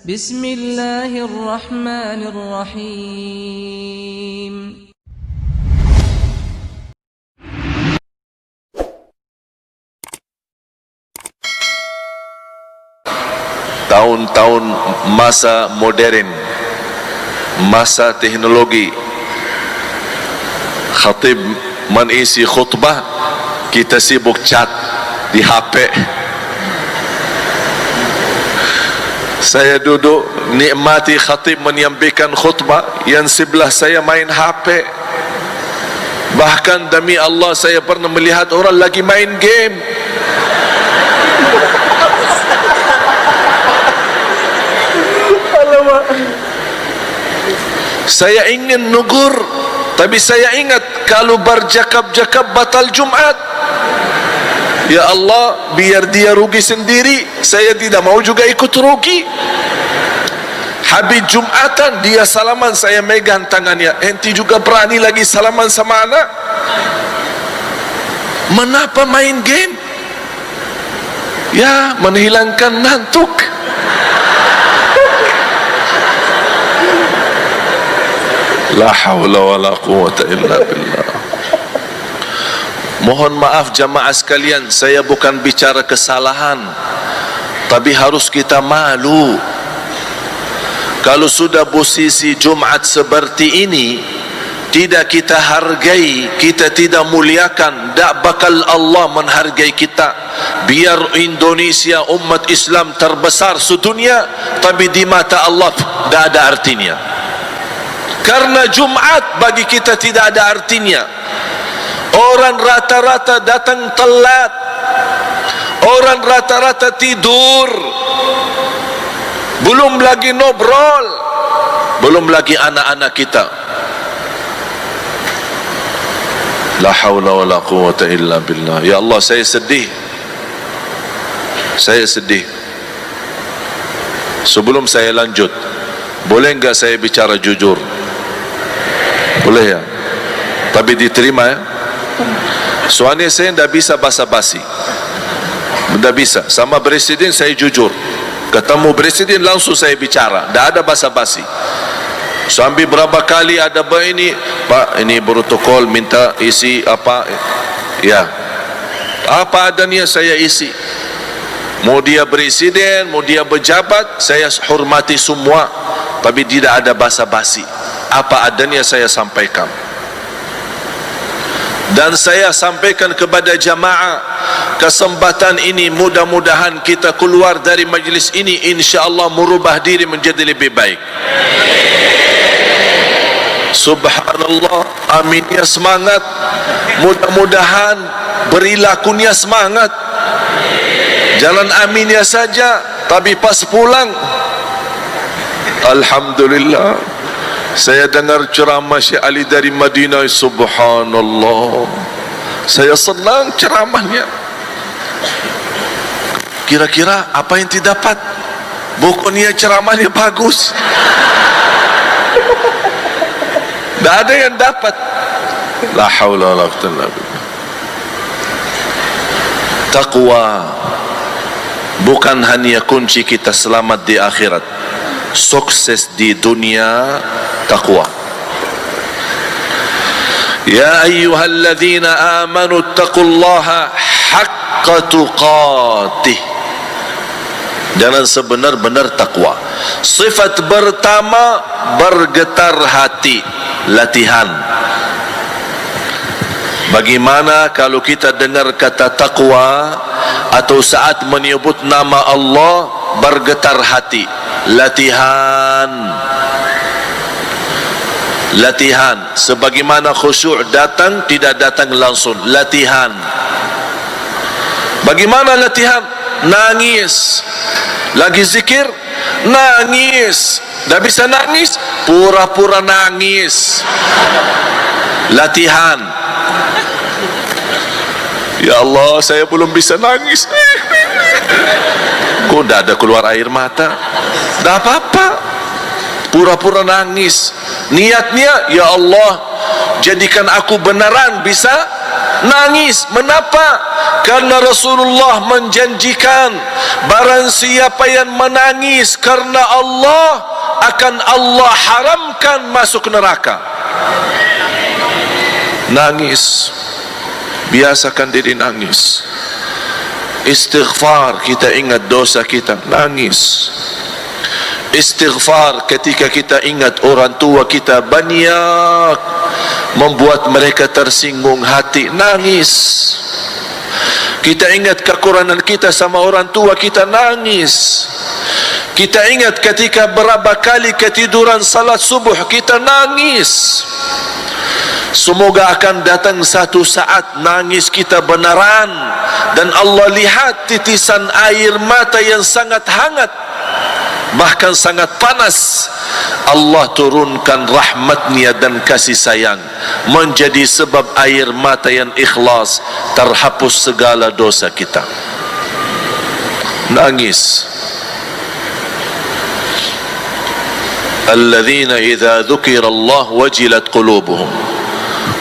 Bismillahirrahmanirrahim. Tahun-tahun masa modern, masa teknologi, khatib mengisi khutbah, kita sibuk chat di HP. Saya duduk nikmati khatib menyampaikan khutbah, yang sebelah saya main HP. Bahkan demi Allah saya pernah melihat orang lagi main game. Saya ingin nugur, tapi saya ingat kalau berjakab-jakab batal Jumat. Ya Allah, biar dia rugi sendiri, saya tidak mau juga ikut rugi. Habis Jumatan dia salaman, saya megang tangannya. Enti juga berani lagi salaman sama anak? Menapa main game? Ya, menghilangkan ngantuk. La haula wa la quwwata illa billah. Mohon maaf jamaah sekalian, saya bukan bicara kesalahan, tapi harus kita malu. Kalau sudah posisi Jumat seperti ini, tidak kita hargai, kita tidak muliakan, tak bakal Allah menghargai kita. Biar Indonesia umat Islam terbesar sedunia, tapi di mata Allah tak ada artinya. Karena Jumat bagi kita tidak ada artinya. Orang rata-rata datang telat, orang rata-rata tidur, belum lagi ngobrol, belum lagi anak-anak kita. La haula wa la quwwata illa billah. Ya Allah, saya sedih. Saya sedih. Sebelum saya lanjut, boleh enggak saya bicara jujur? Boleh ya? Tapi diterima ya? Soalnya saya tidak bisa basa-basi, tidak bisa. Sama presiden saya jujur, ketemu presiden langsung saya bicara, tidak ada basa-basi. Sampai berapa kali ada ini, Pak, ini protokol minta isi apa, ya apa adanya saya isi. Mau dia presiden, mau dia pejabat, saya hormati semua, tapi tidak ada basa-basi. Apa adanya saya sampaikan. Dan saya sampaikan kepada jamaah, kesempatan ini mudah-mudahan kita keluar dari majlis ini insya-Allah merubah diri menjadi lebih baik. Subhanallah, aminnya semangat. Mudah-mudahan perilakunya semangat. Jalan aminnya saja, tapi pas pulang alhamdulillah. Saya dengar ceramah Syekh Ali dari Madinah, subhanallah. Saya senang ceramahnya. Kira-kira apa yang didapat? Bukannya ceramahnya bagus. Tak ada yang dapat. La haula wa la quwwata illa billah. Taqwa bukan hanya kunci kita selamat di akhirat, sukses di dunia. Taqwa. Ya ayyuhalladzina amanu taqullaha haqqa tuqatih. Jangan sebenar-benar takwa. Sifat pertama, bergetar hati, latihan. Bagaimana kalau kita dengar kata takwa atau saat menyebut nama Allah bergetar hati? Latihan. Latihan. Sebagaimana khusyuk datang, tidak datang langsung. Latihan. Bagaimana latihan? Nangis. Lagi zikir, nangis. Tak bisa nangis, pura-pura nangis. Latihan. Ya Allah, saya belum bisa nangis. Kok tak ada keluar air mata? Tak apa-apa, pura-pura nangis. Niatnya, ya Allah, jadikan aku beneran bisa nangis. Mengapa? Karena Rasulullah menjanjikan barang siapa yang menangis karena Allah, akan Allah haramkan masuk neraka. Nangis, biasakan diri nangis. Istighfar, kita ingat dosa kita, nangis. Istighfar ketika kita ingat orang tua kita banyak membuat mereka tersinggung hati, nangis. Kita ingat kekurangan kita sama orang tua kita, nangis. Kita ingat ketika berapa kali ketiduran salat subuh, kita nangis. Semoga akan datang satu saat nangis kita benaran, dan Allah lihat titisan air mata yang sangat hangat, bahkan sangat panas. Allah turunkan rahmatnya dan kasih sayang, menjadi sebab air mata yang ikhlas, terhapus segala dosa kita. Nangis. Alladzina idza dzukirallah wajilat qulubuhum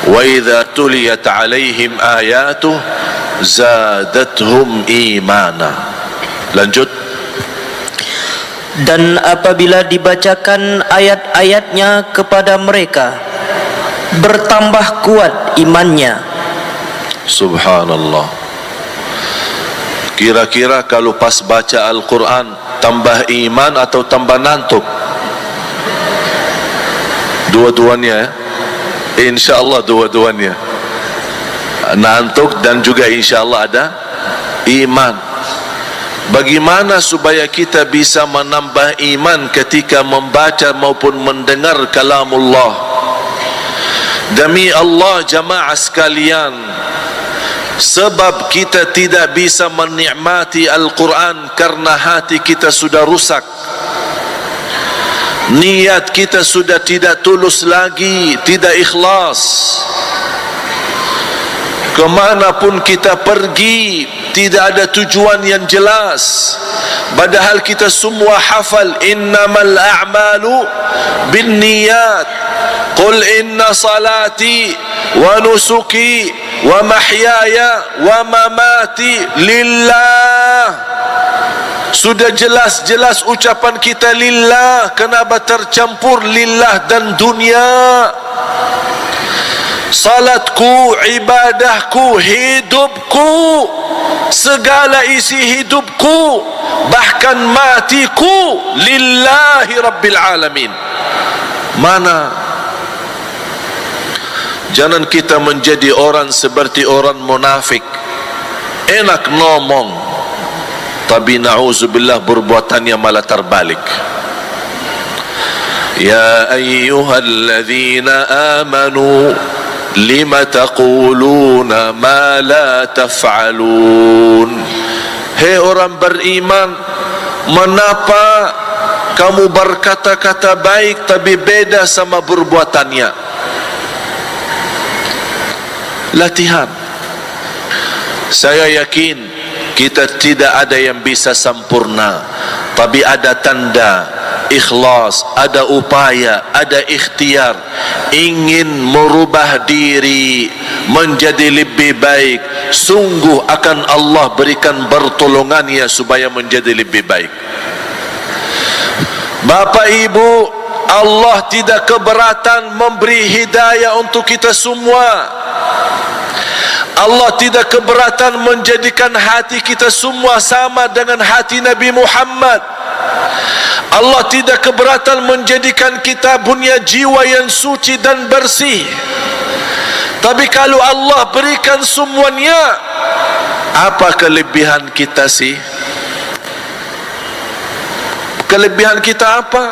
wa idza tuliyat alaihim ayatuh zadatuhum imana. Lanjut. Dan apabila dibacakan ayat-ayatnya kepada mereka, bertambah kuat imannya. Subhanallah. Kira-kira kalau pas baca Al-Quran, tambah iman atau tambah nantuk? Dua-duanya ya? InsyaAllah dua-duanya. Nantuk dan juga insyaAllah ada iman. Bagaimana supaya kita bisa menambah iman ketika membaca maupun mendengar kalamullah? Demi Allah jamaah sekalian, sebab kita tidak bisa menikmati Al-Quran karena hati kita sudah rusak, niat kita sudah tidak tulus lagi, tidak ikhlas. Kemanapun kita pergi, tidak ada tujuan yang jelas. Padahal kita semua hafal innamal a'malu binniyat. Qul inna salati wa nusuki wa mahyaya wa mamati lillah. Sudah jelas-jelas ucapan kita lillah. Kenapa tercampur lillah dan dunia? Salatku, ibadahku, hidupku, segala isi hidupku, bahkan matiku lillahi rabbil alamin. Mana? Jangan kita menjadi orang seperti orang munafik, enak ngomong tapi na'udzubillah perbuatannya malah terbalik. Ya ayyuhalladzina amanu lima taquluna ma la taf'alun. Hei orang beriman, mengapa kamu berkata-kata baik tapi beda sama perbuatannya? Latihan. Saya yakin kita tidak ada yang bisa sempurna, tapi ada tanda ikhlas, ada upaya, ada ikhtiar ingin merubah diri menjadi lebih baik. Sungguh akan Allah berikan pertolongannya supaya menjadi lebih baik. Bapak Ibu, Allah tidak keberatan memberi hidayah untuk kita semua. Allah tidak keberatan menjadikan hati kita semua sama dengan hati Nabi Muhammad. Allah tidak keberatan menjadikan kita punya jiwa yang suci dan bersih. Tapi kalau Allah berikan semuanya, apa kelebihan kita sih? Kelebihan kita apa?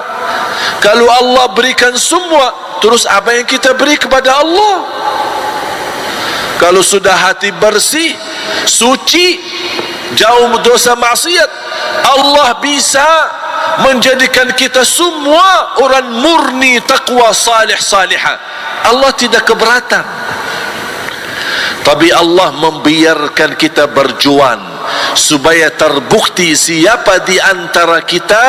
Kalau Allah berikan semua, terus apa yang kita beri kepada Allah? Kalau sudah hati bersih, suci, jauh dosa maksiat, Allah bisa menjadikan kita semua orang murni, taqwa, salih, salihah. Allah tidak keberatan. Tapi Allah membiarkan kita berjuang supaya terbukti siapa di antara kita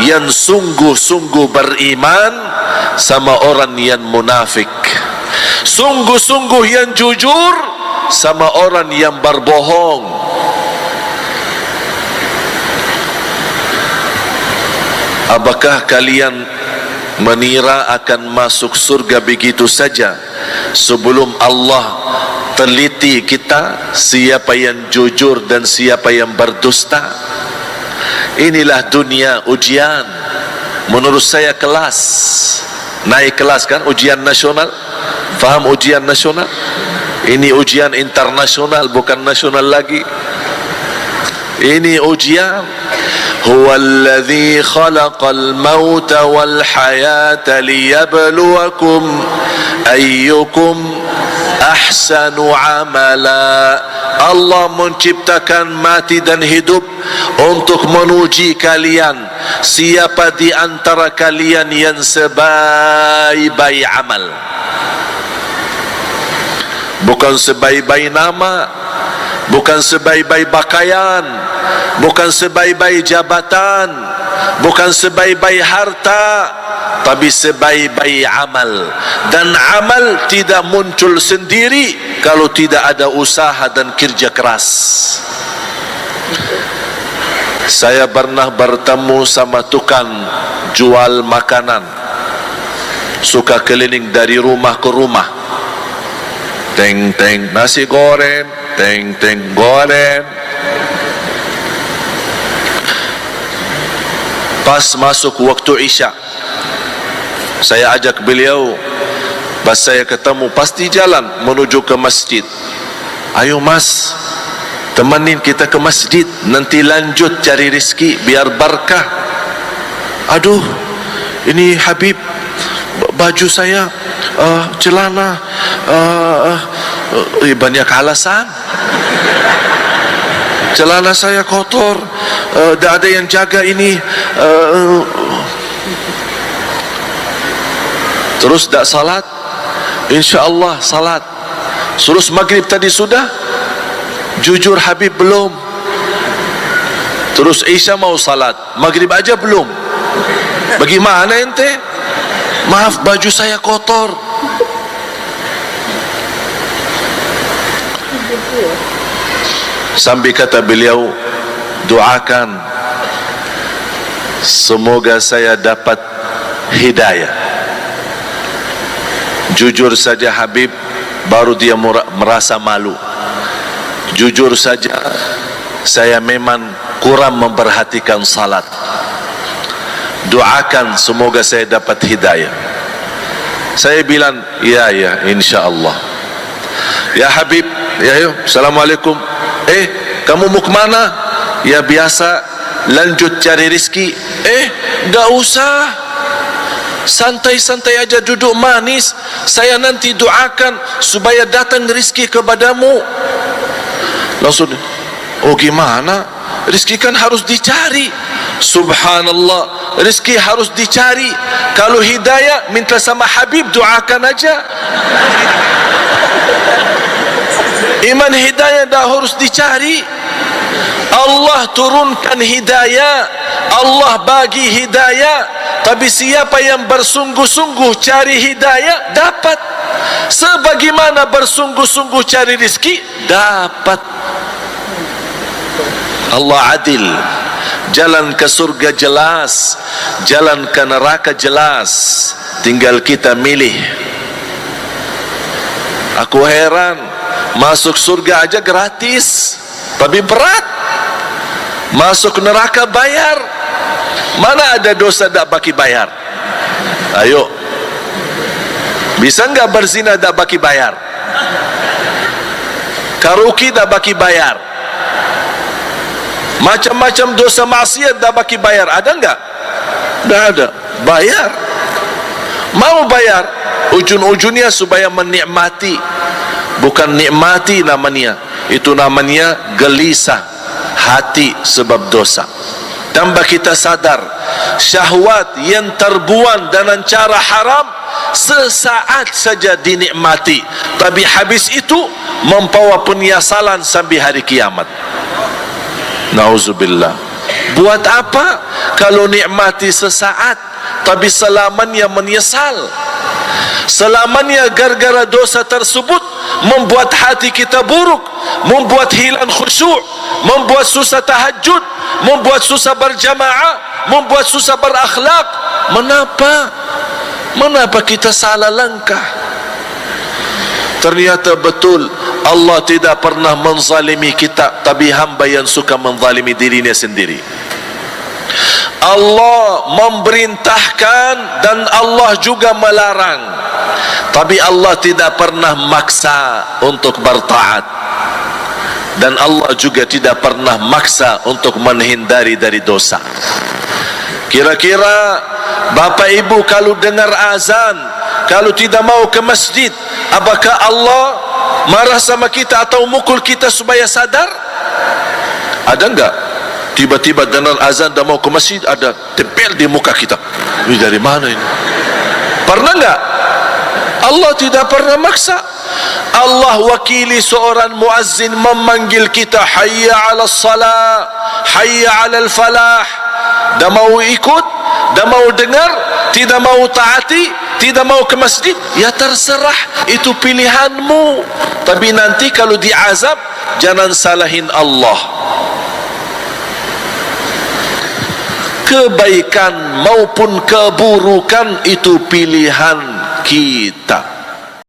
yang sungguh-sungguh beriman sama orang yang munafik, sungguh-sungguh yang jujur sama orang yang berbohong. Apakah kalian mengira akan masuk surga begitu saja sebelum Allah teliti kita siapa yang jujur dan siapa yang berdusta? Inilah dunia ujian. Menurut saya kelas, naik kelas kan, ujian nasional. Faham ujian nasional? Ini ujian internasional, bukan nasional lagi. Ini ujian. Huwallazi khalaqal mauta wal hayata liyabluwakum ayyukum ahsanu amala. Allah menciptakan mati dan hidup untuk menuji kalian siapa di antara kalian yang sebaik-baik amal. Bukan sebaik-baik nama, bukan sebaik-baik pakaian, bukan sebaik-baik jabatan, bukan sebaik-baik harta, tapi sebaik-baik amal. Dan amal tidak muncul sendiri kalau tidak ada usaha dan kerja keras. Saya pernah bertemu sama tukang jual makanan, suka keliling dari rumah ke rumah. Teng teng nasi goreng, teng teng goreng. Pas masuk waktu Isya, saya ajak beliau, pas saya ketemu pasti jalan menuju ke masjid. Ayo mas, temanin kita ke masjid, nanti lanjut cari rezeki biar berkah. Aduh, ini Habib, baju saya, celana, banyak alasan. Celana saya kotor, tidak ada yang jaga ini. Terus tidak salat, InsyaAllah salat. Terus maghrib tadi sudah, jujur Habib belum. Terus Isya mau salat, maghrib aja belum. Bagaimana ente? Maaf, baju saya kotor. Sambil kata beliau, doakan semoga saya dapat hidayah. Jujur saja Habib, baru dia merasa malu. Jujur saja, saya memang kurang memperhatikan salat. Doakan semoga saya dapat hidayah. Saya bilang, ya insyaAllah. Ya Habib, ya yuk, Assalamualaikum. Kamu mau kemana? Ya biasa, lanjut cari rezeki. Enggak usah, santai-santai aja, duduk manis. Saya nanti doakan supaya datang rezeki kepadamu. Langsung, oh gimana? Rezeki kan harus dicari. Subhanallah, rezeki harus dicari. Kalau hidayah minta sama Habib, doakan aja. Iman hidayah dah harus dicari. Allah turunkan hidayah, Allah bagi hidayah. Tapi siapa yang bersungguh-sungguh cari hidayah, dapat. Sebagaimana bersungguh-sungguh cari rezeki, dapat. Allah adil. Jalan ke surga jelas, jalan ke neraka jelas. Tinggal kita milih. Aku heran, masuk surga aja gratis, tapi berat. Masuk neraka bayar. Mana ada dosa tak baki bayar? Ayo, bisa enggak berzina tak baki bayar? Karaoke tak baki bayar? Macam-macam dosa maksiat tak baki bayar? Ada enggak? Tak ada. Bayar. Mau bayar, ujung-ujungnya supaya menikmati. Bukan nikmati namanya, itu namanya gelisah hati sebab dosa. Tambah kita sadar, syahwat yang terbuang dengan cara haram sesaat saja dinikmati, tapi habis itu membawa penyesalan sampai hari kiamat. Nauzubillah. Buat apa kalau nikmati sesaat tapi selamanya menyesal? Selamanya gara-gara dosa tersebut membuat hati kita buruk, membuat hilang khusyuk, membuat susah tahajud, membuat susah berjamaah, membuat susah berakhlak. Mengapa kita salah langkah? Ternyata betul Allah tidak pernah menzalimi kita, tapi hamba yang suka menzalimi dirinya sendiri. Allah memerintahkan dan Allah juga melarang, tapi Allah tidak pernah maksa untuk bertaat, dan Allah juga tidak pernah maksa untuk menghindari dari dosa. Kira-kira Bapak Ibu kalau dengar azan, kalau tidak mau ke masjid, apakah Allah marah sama kita atau mukul kita supaya sadar? Ada enggak? Tiba-tiba dengar azan dan mau ke masjid, ada tempel di muka kita. Ini dari mana ini? Pernah enggak? Allah tidak pernah maksa. Allah wakili seorang muazzin memanggil kita, hayya 'alas salah, hayya 'alal falah. Dah mau ikut, dah mau dengar, tidak mau taati, tidak mau ke masjid, ya terserah, itu pilihanmu. Tapi nanti kalau diazab, jangan salahin Allah. Kebaikan maupun keburukan itu pilihan kita.